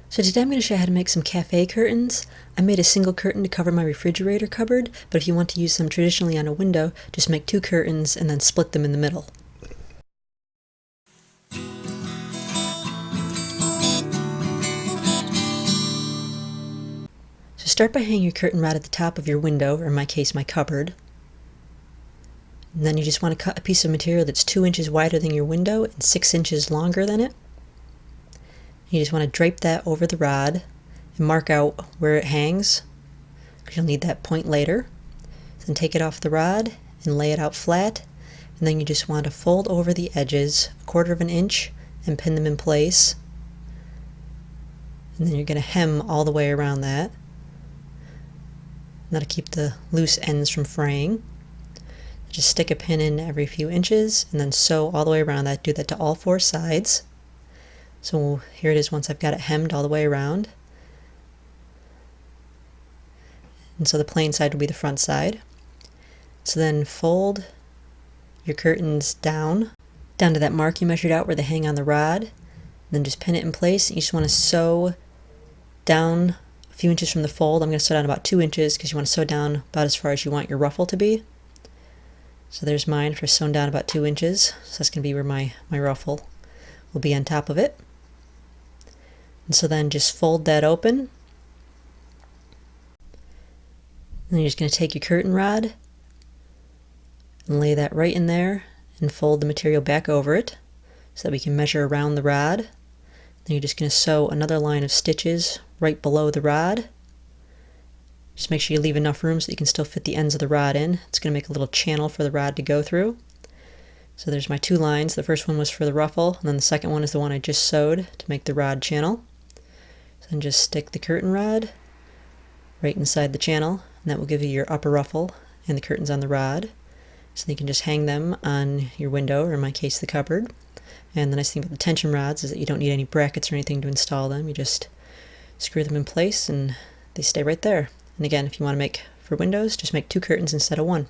So today I'm going to show you how to make some cafe curtains. I made a single curtain to cover my refrigerator cupboard, but if you want to use them traditionally on a window, just make two curtains and then split them in the middle. So start by hanging your curtain rod at the top of your window, or in my case my cupboard. And then you just want to cut a piece of material that's 2 inches wider than your window and 6 inches longer than it. You just want to drape that over the rod and mark out where it hangs, because you'll need that point later. Then take it off the rod and lay it out flat, and then you just want to fold over the edges 1/4 inch and pin them in place. And then you're going to hem all the way around that. That'll keep the loose ends from fraying. Just stick a pin in every few inches and then sew all the way around that. Do that to all 4 sides. So here it is once I've got it hemmed all the way around. And so the plain side will be the front side. So then fold your curtains down to that mark you measured out where they hang on the rod. And then just pin it in place. You just want to sew down a few inches from the fold. I'm going to sew down about 2 inches because you want to sew down about as far as you want your ruffle to be. So there's mine for sewn down about 2 inches. So that's going to be where my ruffle will be on top of it. And so then just fold that open. And you're just going to take your curtain rod and lay that right in there and fold the material back over it so that we can measure around the rod. Then you're just going to sew another line of stitches right below the rod. Just make sure you leave enough room so that you can still fit the ends of the rod in. It's going to make a little channel for the rod to go through. So there's my 2 lines. The first one was for the ruffle, and then the second one is the one I just sewed to make the rod channel. So then just stick the curtain rod right inside the channel, and that will give you your upper ruffle and the curtains on the rod. So you can just hang them on your window, or in my case the cupboard. And the nice thing about the tension rods is that you don't need any brackets or anything to install them. You just screw them in place and they stay right there. And again, if you want to make for windows, just make 2 curtains instead of 1.